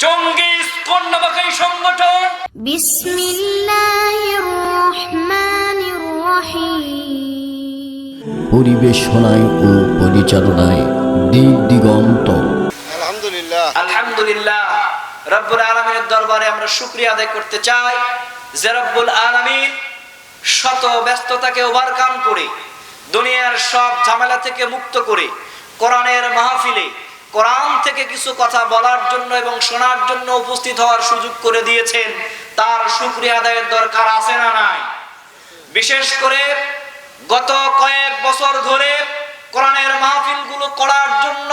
জঙ্গি ইসকন নামক এই সংগঠন বিসমিল্লাহির রহমানির রহিম পরিবেশনায় ও পরিচালনায় দিগন্ত। আলহামদুলিল্লাহ রব্বুল আলামিনের দরবারে আমরা শুকরিয়া আদায় করতে চাই যে রব্বুল আলামিন শত ব্যস্ততাকে ওভারকাম করে দুনিয়ার সব ঝামেলা থেকে মুক্ত করে কোরআনের মাহফিলে কোরআন থেকে কিছু কথা বলার জন্য এবং শোনার জন্য উপস্থিত হওয়ার সুযোগ করে দিয়েছেন। তার শুকরিয়া আদায়ের দরকার আছে না নাই? বিশেষ করে গত কয়েক বছর ধরে কোরআনের মাহফিলগুলো করার জন্য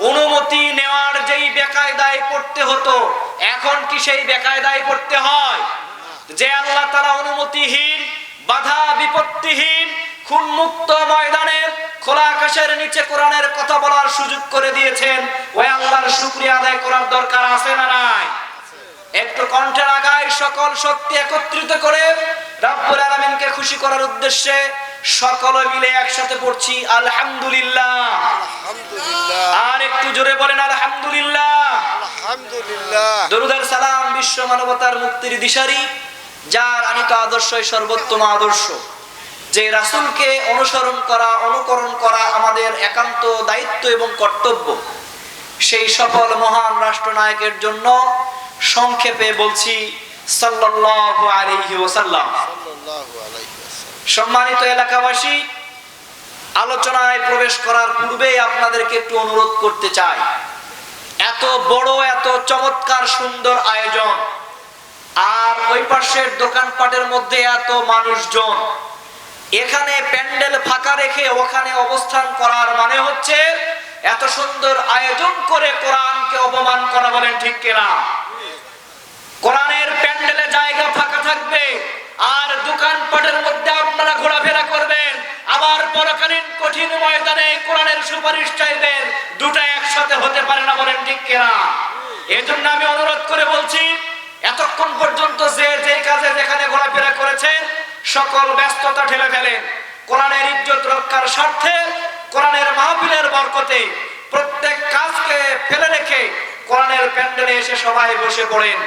অনুমতি নেওয়ার যেই বেকায়দায় পড়তে হতো, এখন কি সেই বেকায়দায় পড়তে হয়? যে আল্লাহ তাআলা অনুমতিহীন, বাধা বিপত্তিহীন, খুনমুক্ত ময়দানে খোলা আকাশের নিচে কোরআনের কথা বলার সুযোগ করে দিয়েছেন, ওই আল্লাহর শুকরিয়া আদায় করার দরকার আছে না নাই? একটু কণ্ঠের আগায় সকল শক্তি একত্রিত করে রব্বুল আলামিনকে খুশি করার উদ্দেশ্যে সকলে মিলে একসাথে পড়ছি আলহামদুলিল্লাহ। আর একটু জোরে বলেন আলহামদুলিল্লাহ। দরুদ আর সালাম বিশ্ব মানবতার মুক্তির দিশারি, যার আনিত আদর্শই সর্বোত্তম আদর্শ, যে রাসূলকে অনুসরণ করা, অনুকরণ করা আমাদের একান্ত দায়িত্ব এবং কর্তব্য। সেই সকল মহান রাষ্ট্রনায়কের জন্য সংক্ষেপে বলছি সাল্লাল্লাহু আলাইহি ওয়াসাল্লাম। সম্মানিত এলাকাবাসী, আলোচনায় প্রবেশ করার পূর্বে আপনাদেরকে একটু অনুরোধ করতে চাই, এত বড় এত চমৎকার সুন্দর আয়োজন, আর ওই পাশের দোকানপাটের মধ্যে এত মানুষজন, এখানে প্যান্ডেল ফাঁকা রেখে ওখানে অবস্থান করার মানে হচ্ছে এত সুন্দর আয়োজন করে কোরআনকে অপমান করা। বলেন ঠিক কিনা? কোরআনের প্যান্ডেলে জায়গা ফাঁকা থাকবে আর দোকানপাটের মধ্যে আপনারা ঘোরাফেরা করবেন, আবার পরকালীন কঠিন ময়দানে কোরআনের সুপারিশ চাইবেন, দুটো একসাথে হতে পারে না। বলেন ঠিক কিনা? এজন্য আমি অনুরোধ করে বলছি, এতক্ষণ পর্যন্ত যে যে কাজে যেখানে ঘোরাফেরা করেছেন সকল ব্যস্ততা ঠেলে ফেলেন, কোরআনের ইজ্জত রক্ষার স্বার্থে, কোরআনের মাহফিলের বরকতে প্রত্যেক কাজকে ফেলে রেখে কোরআনের প্যান্ডেলে এসে সবাই বসে পড়েন।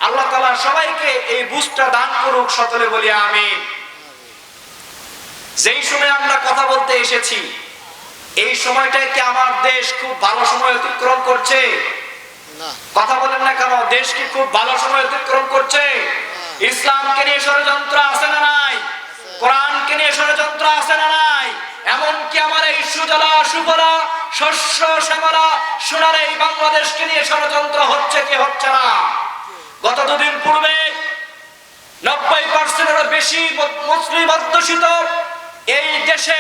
আল্লাহ তাআলা সবাইকে এই বুঝটা দান করুক, সকলে বলি আমিন। যেই সময় আমরা কথা বলতে এসেছি, এই সময়টায় কি আমার দেশ খুব ভালো সময় অতিক্রম করছে? কথা বলেন না কেন? দেশ কি খুব ভালো সময় অতিক্রম করছে? ইসলামকে নিয়ে ষড়যন্ত্র আছে না নাই? কোরআনকে নিয়ে ষড়যন্ত্র আছে না নাই? এমনকি আমার এই সুজলা সুফলা শস্য শ্যামলা সোনার এই বাংলাদেশকে নিয়ে ষড়যন্ত্র হচ্ছে কি হচ্ছে না? গত দুদিন পূর্বে 90%-এরও বেশি মুসলিম অধ্যুষিত এই দেশে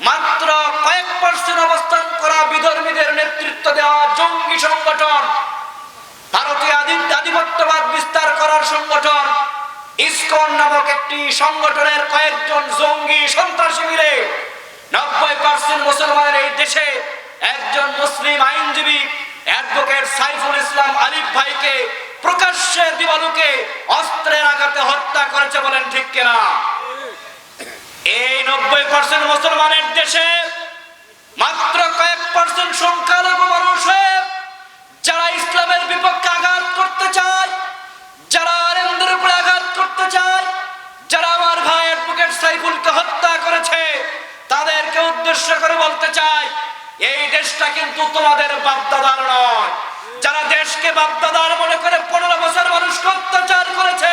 মাত্র কয়েক পার্সেন্ট অবস্থান করা বিধর্মীদের নেতৃত্ব দেওয়া জঙ্গি সংগঠন, ভারতীয় আধিপত্যবাদ বিস্তার করার সংগঠন ইসকন নামক একটি সংগঠনের কয়েকজন জঙ্গি সন্ত্রাসী মিলে 90% মুসলমানের এই দেশে একজন মুসলিম আইনজীবী অ্যাডভোকেট সাইফুল ইসলাম আলিফ ভাইকে প্রকাশ্যে দিবালোকে অস্ত্রের আঘাতে হত্যা করেছে। বলেন ঠিক কিনা? এই 90% মুসলমানের দেশে মাত্র কয়েক পার্সেন্ট সংখ্যালঘু মানুষ যারা ইসলামের বিপক্ষে আঘাত করতে চায়, যারা আলেমদের উপরে আঘাত করতে চায়, যারা আমার ভাই অ্যাডভোকেট সাইফুলকে হত্যা করেছে, তাদেরকে উদ্দেশ্য করে বলতে চাই, এই দেশটা কিন্তু তোমাদের বাপদাদার নয়। যারা দেশকে বাপদাদার মনে করে 15 বছর মানুষকে অত্যাচার করেছে,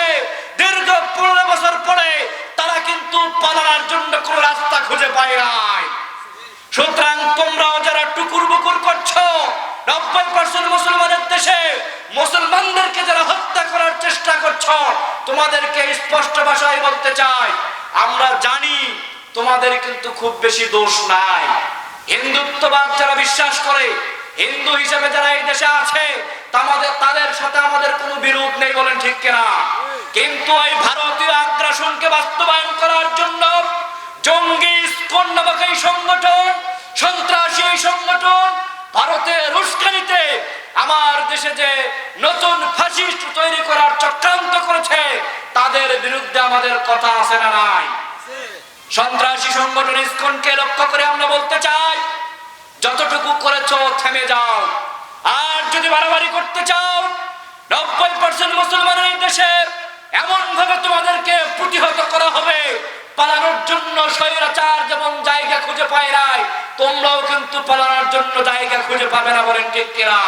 দীর্ঘ 15 বছর পরে তারা কিন্তু পালানোর জন্য কোনো রাস্তা খুঁজে পায় নাই। সুতরাং তোমরাও যারা টুকুর বুকুর করছো 90% মুসলমানের দেশে মুসলমানদেরকে যারা হত্যা করার চেষ্টা করছো, তোমাদেরকে স্পষ্ট ভাষায় বলতে চাই, আমরা জানি তোমাদের কিন্তু খুব বেশি দোষ নাই। হিন্দুত্ববাদ যারা বিশ্বাস করে, হিন্দু হিসেবে যারা এই দেশে আছে, তাদের সাথে আমাদের কোনো বিরোধ নেই। বলেন ঠিক কিনা? কিন্তু এই ভারতীয় আগ্রাসনকে বাস্তবায়ন করার জন্য জঙ্গি ইসকন নামক এই সংগঠন, সন্ত্রাসী এই সংগঠন ভারতের উস্কানিতে আমার দেশে যে নতুন ফ্যাসিস্ট তৈরি করার চক্রান্ত করেছে, তাদের বিরুদ্ধে আমাদের কথা আছে না নাই? সন্ত্রাসী সংগঠন ইসকনকে লক্ষ্য করে আমরা বলতে চাই, যতটুকু করেছো থেমে যাও, আর যদি বাড়াবাড়ি করতে চাও এমন ভাবে তোমাদেরকে প্রতিহত করা হবে, পালানোর জন্য স্বৈরাচার যেমন জায়গা খুঁজে পায় নাই, তোমরাও কিন্তু পালানোর জন্য জায়গা খুঁজে পাবে না। বলেন ঠিক কিনা?